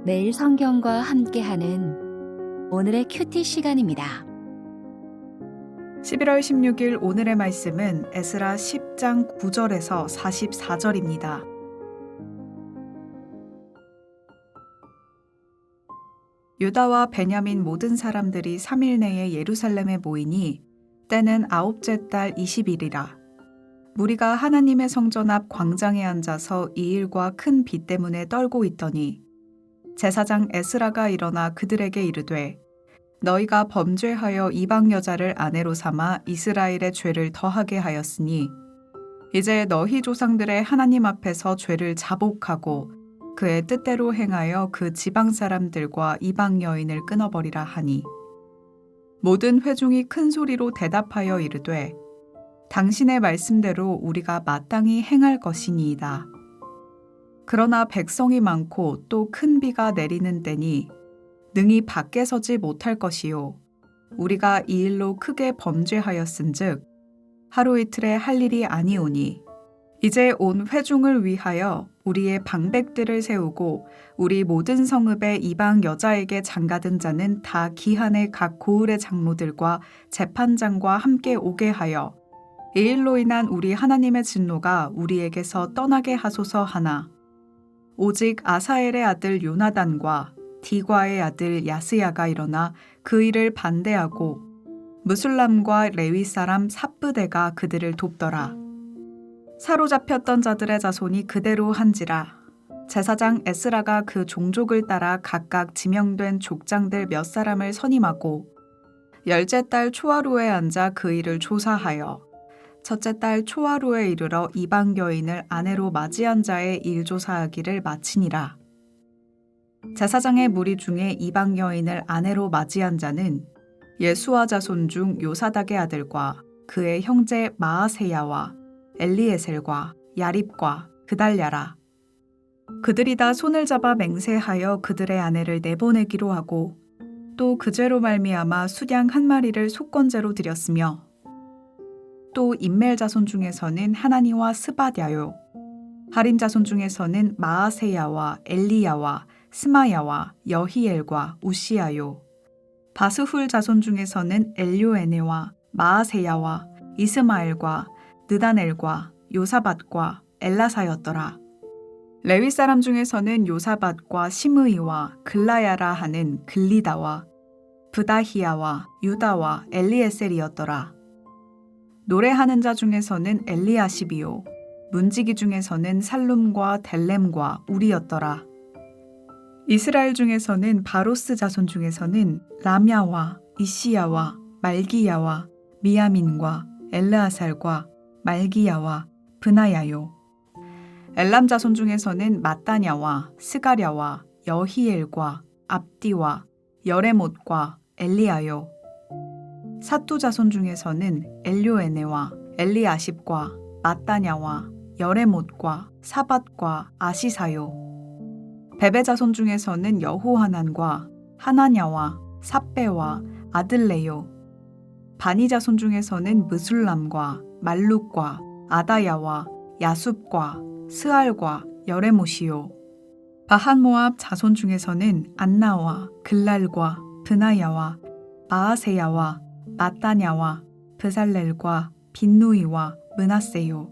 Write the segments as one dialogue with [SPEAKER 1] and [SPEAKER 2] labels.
[SPEAKER 1] 매일 성경과 함께하는 오늘의 큐티 시간입니다.
[SPEAKER 2] 11월 16일 오늘의 말씀은 에스라 10장 9절에서 44절입니다. 유다와 베냐민 모든 사람들이 3일 내에 예루살렘에 모이니 때는 아홉째 달 20일이라. 무리가 하나님의 성전 앞 광장에 앉아서 이 일과 큰 비 때문에 떨고 있더니 제사장 에스라가 일어나 그들에게 이르되 너희가 범죄하여 이방 여자를 아내로 삼아 이스라엘의 죄를 더하게 하였으니 이제 너희 조상들의 하나님 앞에서 죄를 자복하고 그의 뜻대로 행하여 그 지방 사람들과 이방 여인을 끊어버리라 하니 모든 회중이 큰 소리로 대답하여 이르되 당신의 말씀대로 우리가 마땅히 행할 것이니이다. 그러나 백성이 많고 또 큰 비가 내리는 때니 능히 밖에 서지 못할 것이요 우리가 이 일로 크게 범죄하였은즉 하루 이틀에 할 일이 아니오니 이제 온 회중을 위하여 우리의 방백들을 세우고 우리 모든 성읍의 이방 여자에게 장가든 자는 다 기한의 각 고을의 장로들과 재판장과 함께 오게 하여 이 일로 인한 우리 하나님의 진노가 우리에게서 떠나게 하소서 하나 오직 아사엘의 아들 요나단과 디과의 아들 야스야가 일어나 그 일을 반대하고 무술람과 레위 사람 삽브대가 그들을 돕더라. 사로잡혔던 자들의 자손이 그대로 한지라. 제사장 에스라가 그 종족을 따라 각각 지명된 족장들 몇 사람을 선임하고 열째 달 초하루에 앉아 그 일을 조사하여 첫째 달 초하루에 이르러 이방 여인을 아내로 맞이한 자의 일 조사하기를 마치니라. 제사장의 무리 중에 이방 여인을 아내로 맞이한 자는 예수와 자손 중 요사닥의 아들과 그의 형제 마아세야와 엘리에셀과 야립과 그달랴라. 그들이 다 손을 잡아 맹세하여 그들의 아내를 내보내기로 하고 또 그 죄로 말미암아 수양 한 마리를 속건제로 드렸으며 또 임멜 자손 중에서는 하나니와 스바랴요 하림 자손 중에서는 마아세야와 엘리야와 스마야와 여히엘과 우시야요 바스훌 자손 중에서는 엘요에네와 마아세야와 이스마엘과 느다넬과 요사밧과 엘라사였더라. 레위 사람 중에서는 요사밧과 시므이와 글라야라 하는 글리다와 브다히야와 유다와 엘리에셀이었더라. 노래하는 자 중에서는 엘리아십이요 문지기 중에서는 살룸과 델렘과 우리였더라. 이스라엘 중에서는 바로스 자손 중에서는 라мя와 이시야와 말기야와 미야민과 엘르아살과 말기야와 브나야요 엘람 자손 중에서는 마따냐와 스가랴와 여히엘과 압디와 여레못과 엘리야요 사또 자손 중에서는 엘요에네와 엘리아십과 마따냐와 여레못과 사밧과 아시사요 베베 자손 중에서는 여호하난과 하나냐와 삽베와 아들레요 바니 자손 중에서는 무술람과 말룩과 아다야와 야숲과 스알과 여레못이요 바한모압 자손 중에서는 안나와 글랄과 브나야와 마아세야와 마따냐와 브살렐과 빈누이와 므낫세요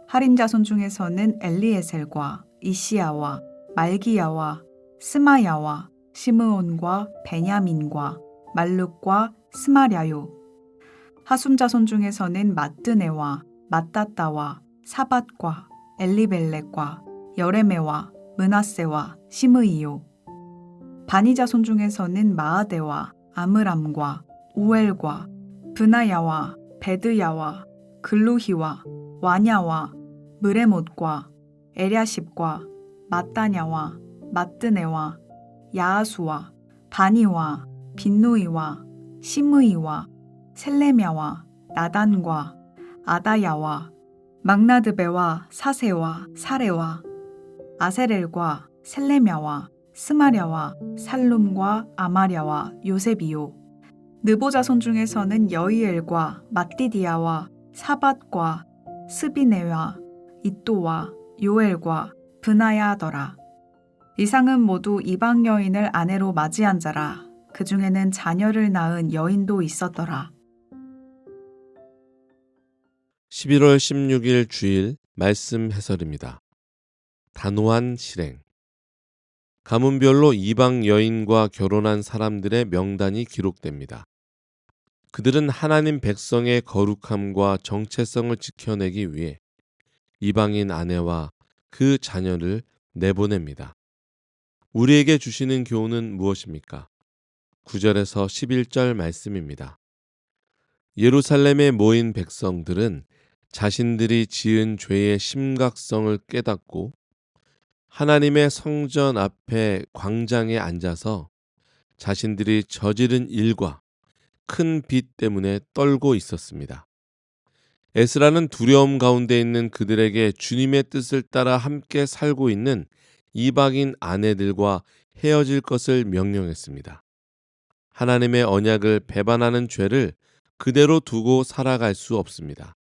[SPEAKER 2] 하림 자손 중에서는 엘리에셀과 이시야와 말기야와 스마야와 시므온과 베냐민과 말룩과 스마랴요 하숨 자손 중에서는 마뜨네와 마따따와 사밧과 엘리벨렉과 여레메와 므낫세와 시므이요 바니 자손 중에서는 마아데와 아므람과 우엘과 브나야와 베드야와 글루히와 와냐와 무레못과 에랴십과 마따냐와 마뜨네와 야아수와 바니와 빈누이와 시므이와 셀레мя와 나단과 아다야와 막나드베와 사세와 사레와 아세렐과 셀레мя와 스마랴와 살룸과 아마랴와 요셉이요 느보 자손 중에서는 여이엘과 mat디디아와 사밧과 스비네와 이또와 요엘과 브나야더라. 이상은 모두 이방 여인을 아내로 맞이한 자라. 그 중에는 자녀를 낳은 여인도 있었더라.
[SPEAKER 3] 11월 16일 주일 말씀 해설입니다. 단호한 실행. 가문별로 이방 여인과 결혼한 사람들의 명단이 기록됩니다. 그들은 하나님 백성의 거룩함과 정체성을 지켜내기 위해 이방인 아내와 그 자녀를 내보냅니다. 우리에게 주시는 교훈은 무엇입니까? 9절에서 11절 말씀입니다. 예루살렘에 모인 백성들은 자신들이 지은 죄의 심각성을 깨닫고 하나님의 성전 앞에 광장에 앉아서 자신들이 저지른 일과 큰 빚 때문에 떨고 있었습니다. 에스라는 두려움 가운데 있는 그들에게 주님의 뜻을 따라 함께 살고 있는 이방인 아내들과 헤어질 것을 명령했습니다. 하나님의 언약을 배반하는 죄를 그대로 두고 살아갈 수 없습니다.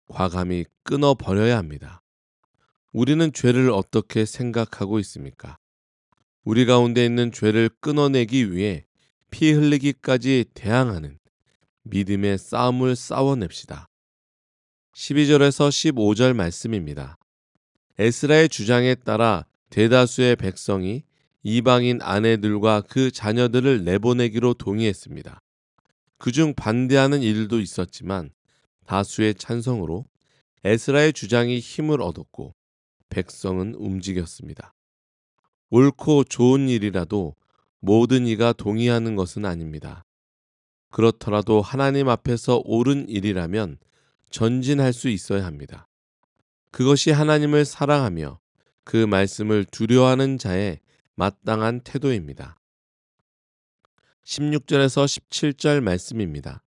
[SPEAKER 3] 과감히 끊어버려야 합니다. 우리는 죄를 어떻게 생각하고 있습니까? 우리 가운데 있는 죄를 끊어내기 위해 피 흘리기까지 대항하는 믿음의 싸움을 싸워냅시다. 12절에서 15절 말씀입니다. 에스라의 주장에 따라 대다수의 백성이 이방인 아내들과 그 자녀들을 내보내기로 동의했습니다. 그중 반대하는 일도 있었지만 다수의 찬성으로 에스라의 주장이 힘을 얻었고 백성은 움직였습니다. 옳고 좋은 일이라도 모든 이가 동의하는 것은 아닙니다. 그렇더라도 하나님 앞에서 옳은 일이라면 전진할 수 있어야 합니다. 그것이 하나님을 사랑하며 그 말씀을 두려워하는 자의 마땅한 태도입니다. 16절에서 17절 말씀입니다.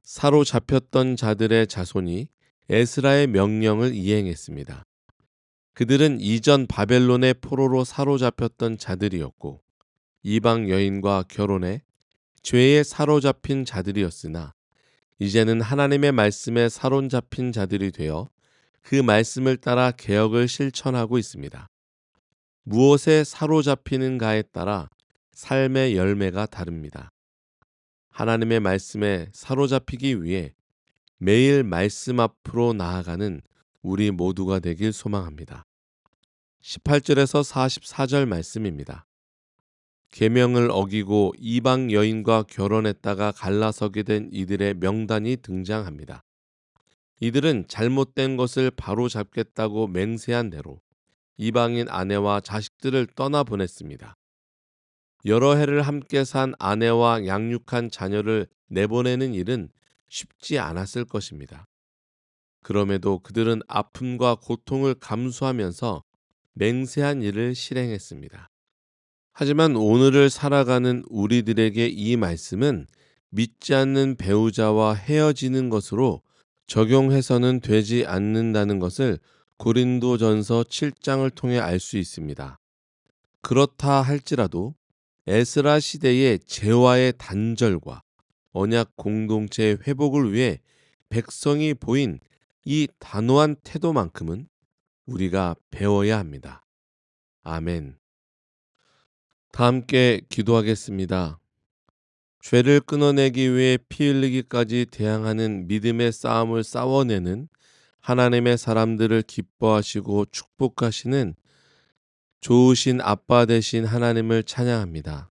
[SPEAKER 3] 사로잡혔던 자들의 자손이 에스라의 명령을 이행했습니다. 그들은 이전 바벨론의 포로로 사로잡혔던 자들이었고 이방 여인과 결혼해 죄에 사로잡힌 자들이었으나 이제는 하나님의 말씀에 사로잡힌 자들이 되어 그 말씀을 따라 개혁을 실천하고 있습니다. 무엇에 사로잡히는가에 따라 삶의 열매가 다릅니다. 하나님의 말씀에 사로잡히기 위해 매일 말씀 앞으로 나아가는 우리 모두가 되길 소망합니다. 18절에서 44절 말씀입니다. 계명을 어기고 이방 여인과 결혼했다가 갈라서게 된 이들의 명단이 등장합니다. 이들은 잘못된 것을 바로잡겠다고 맹세한 대로 이방인 아내와 자식들을 떠나보냈습니다. 여러 해를 함께 산 아내와 양육한 자녀를 내보내는 일은 쉽지 않았을 것입니다. 그럼에도 그들은 아픔과 고통을 감수하면서 맹세한 일을 실행했습니다. 하지만 오늘을 살아가는 우리들에게 이 말씀은 믿지 않는 배우자와 헤어지는 것으로 적용해서는 되지 않는다는 것을 고린도전서 7장을 통해 알 수 있습니다. 그렇다 할지라도 에스라 시대의 재화의 단절과 언약 공동체의 회복을 위해 백성이 보인 이 단호한 태도만큼은 우리가 배워야 합니다. 아멘. 다 함께 기도하겠습니다. 죄를 끊어내기 위해 피 흘리기까지 대항하는 믿음의 싸움을 싸워내는 하나님의 사람들을 기뻐하시고 축복하시는 좋으신 아빠 되신 하나님을 찬양합니다.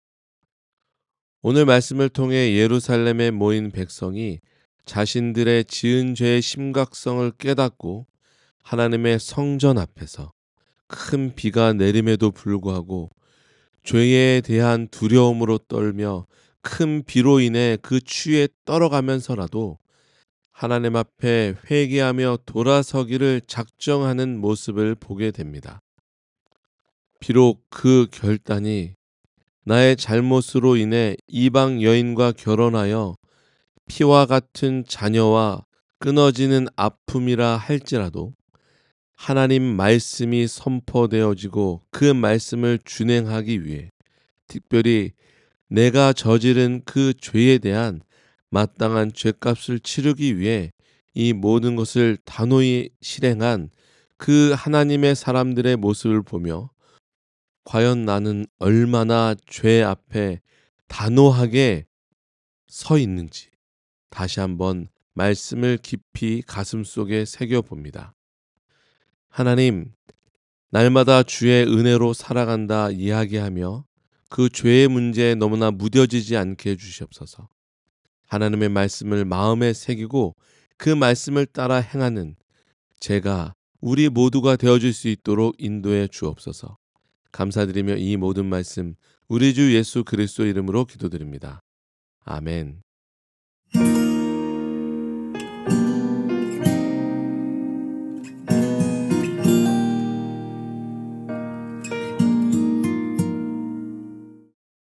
[SPEAKER 3] 오늘 말씀을 통해 예루살렘에 모인 백성이 자신들의 지은 죄의 심각성을 깨닫고 하나님의 성전 앞에서 큰 비가 내림에도 불구하고 죄에 대한 두려움으로 떨며 큰 비로 인해 그 추위에 떨어가면서라도 하나님 앞에 회개하며 돌아서기를 작정하는 모습을 보게 됩니다. 비록 그 결단이 나의 잘못으로 인해 이방 여인과 결혼하여 피와 같은 자녀와 끊어지는 아픔이라 할지라도 하나님 말씀이 선포되어지고 그 말씀을 준행하기 위해 특별히 내가 저지른 그 죄에 대한 마땅한 죄값을 치르기 위해 이 모든 것을 단호히 실행한 그 하나님의 사람들의 모습을 보며 과연 나는 얼마나 죄 앞에 단호하게 서 있는지 다시 한번 말씀을 깊이 가슴속에 새겨봅니다. 하나님, 날마다 주의 은혜로 살아간다 이야기하며 그 죄의 문제에 너무나 무뎌지지 않게 해주시옵소서. 하나님의 말씀을 마음에 새기고 그 말씀을 따라 행하는 제가 우리 모두가 되어줄 수 있도록 인도해 주옵소서. 감사드리며 이 모든 말씀 우리 주 예수 그리스도 이름으로 기도드립니다. 아멘.